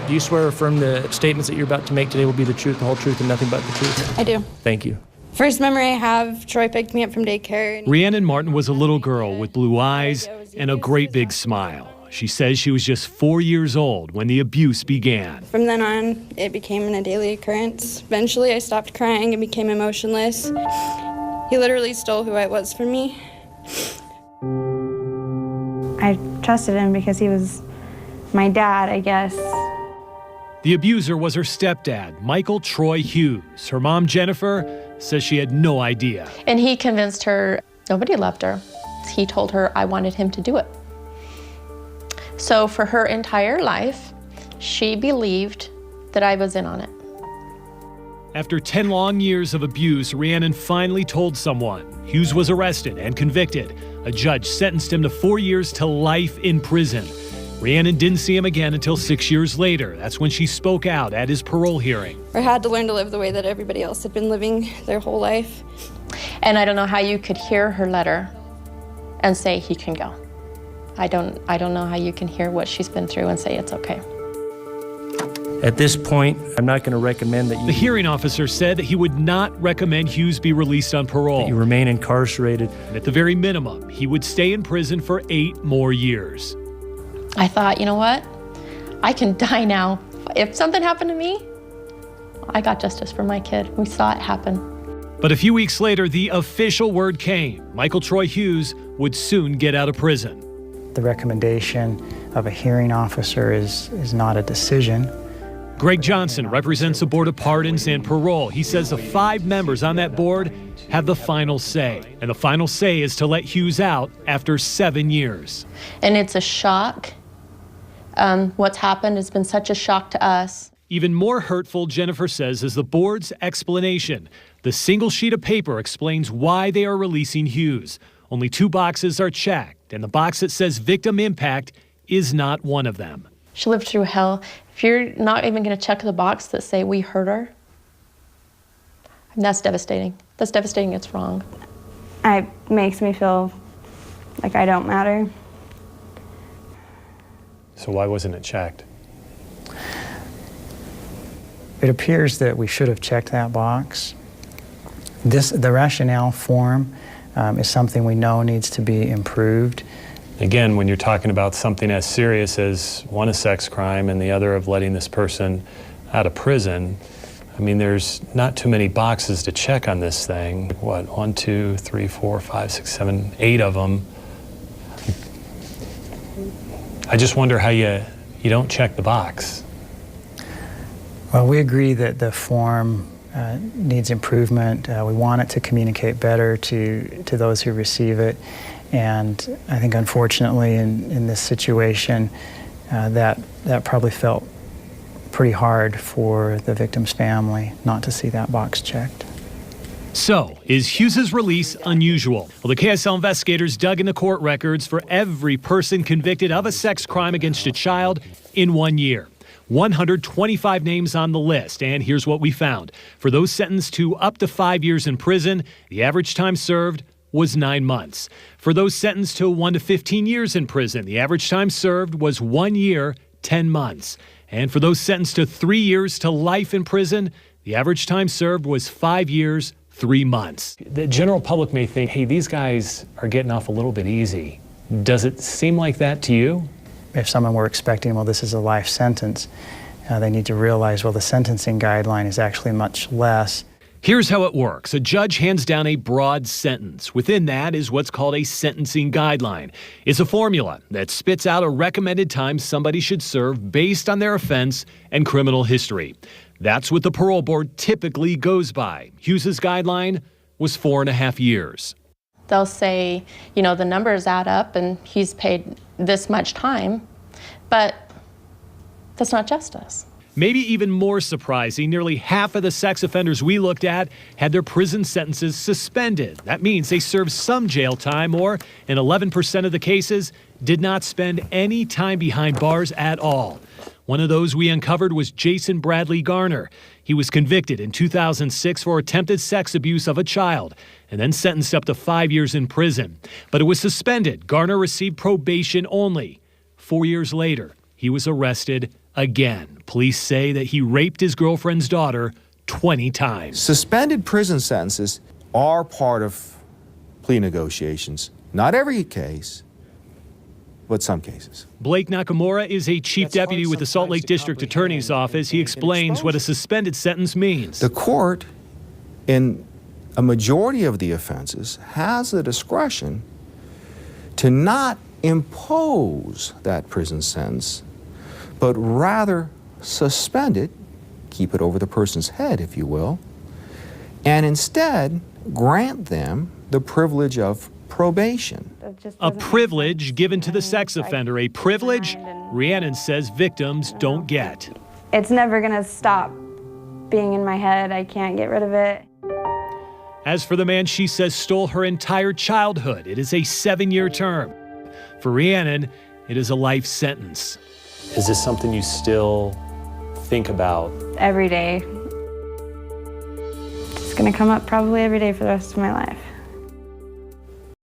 Do you swear or affirm the statements that you're about to make today will be the truth, the whole truth, and nothing but the truth? I do. Thank you. First memory I have, Troy picked me up from daycare. Rhiannon Martin was a little girl with blue eyes and a great big smile. She says she was just 4 years old when the abuse began. From then on, it became a daily occurrence. Eventually, I stopped crying and became emotionless. He literally stole who I was from me. I trusted him because he was my dad, I guess. The abuser was her stepdad, Michael Troy Hughes. Her mom, Jennifer, says she had no idea. And he convinced her nobody loved her. He told her I wanted him to do it. So for her entire life, she believed that I was in on it. After 10 long years of abuse, Rhiannon finally told someone. Hughes was arrested and convicted. A judge sentenced him to 4 years to life in prison. Rhiannon didn't see him again until 6 years later. That's when she spoke out at his parole hearing. I had to learn to live the way that everybody else had been living their whole life. And I don't know how you could hear her letter and say he can go. I don't know how you can hear what she's been through and say it's okay. At this point, I'm not going to recommend that The hearing officer said that he would not recommend Hughes be released on parole. you remain incarcerated. And at the very minimum, he would stay in prison for 8 more years. I thought, you know what? I can die now. If something happened to me, I got justice for my kid. We saw it happen. But a few weeks later, the official word came. Michael Troy Hughes would soon get out of prison. The recommendation of a hearing officer is not a decision. Greg Johnson represents the Board of Pardons and Parole. He says the 5 members on that board have the final say. And the final say is to let Hughes out after 7 years. And it's a shock. What's happened has been such a shock to us. Even more hurtful, Jennifer says, is the board's explanation. The single sheet of paper explains why they are releasing Hughes. Only 2 boxes are checked, and the box that says victim impact is not one of them. She lived through hell. If you're not even going to check the box that say we hurt her, that's devastating. That's devastating. It's wrong. It makes me feel like I don't matter. So why wasn't it checked? It appears that we should have checked that box. The rationale form is something we know needs to be improved. Again, when you're talking about something as serious as one a sex crime and the other of letting this person out of prison, I mean, there's not too many boxes to check on this thing. What, 1, 2, 3, 4, 5, 6, 7, 8 of them. I just wonder how you don't check the box. Well, we agree that the form needs improvement. We want it to communicate better to those who receive it. And I think, unfortunately, in this situation, that probably felt pretty hard for the victim's family not to see that box checked. So, is Hughes' release unusual? Well, the KSL investigators dug in the court records for every person convicted of a sex crime against a child in 1 year. 125 names on the list, and here's what we found. For those sentenced to up to 5 years in prison, the average time served was 9 months. For those sentenced to 1 to 15 years in prison, the average time served was 1 year, 10 months. And for those sentenced to 3 years to life in prison, the average time served was 5 years, 3 months. The general public may think, hey, these guys are getting off a little bit easy. Does it seem like that to you? If someone were expecting, well, this is a life sentence, they need to realize, well, the sentencing guideline is actually much less. Here's how it works. A judge hands down a broad sentence. Within that is what's called a sentencing guideline. It's a formula that spits out a recommended time somebody should serve based on their offense and criminal history. That's what the parole board typically goes by. Hughes' guideline was 4.5 years. They'll say, you know, the numbers add up and he's paid this much time, but that's not justice. Maybe even more surprising, nearly half of the sex offenders we looked at had their prison sentences suspended. That means they served some jail time, or in 11% of the cases, did not spend any time behind bars at all. One of those we uncovered was Jason Bradley Garner. He was convicted in 2006 for attempted sex abuse of a child and then sentenced up to 5 years in prison. But it was suspended. Garner received probation only. 4 years later, he was arrested again. Police say that he raped his girlfriend's daughter 20 times. Suspended prison sentences are part of plea negotiations. Not every case, but some cases. Blake Nakamura is a chief deputy with the Salt Lake District Attorney's Office. He explains what a suspended sentence means. The court, in a majority of the offenses, has the discretion to not impose that prison sentence, but rather suspend it, keep it over the person's head, if you will, and instead grant them the privilege of probation. A privilege given to the sex offender, a privilege Rhiannon says victims don't get. It's never going to stop being in my head. I can't get rid of it. As for the man she says stole her entire childhood, it is a 7-year term. For Rhiannon, it is a life sentence. Is this something you still think about? Every day. It's going to come up probably every day for the rest of my life.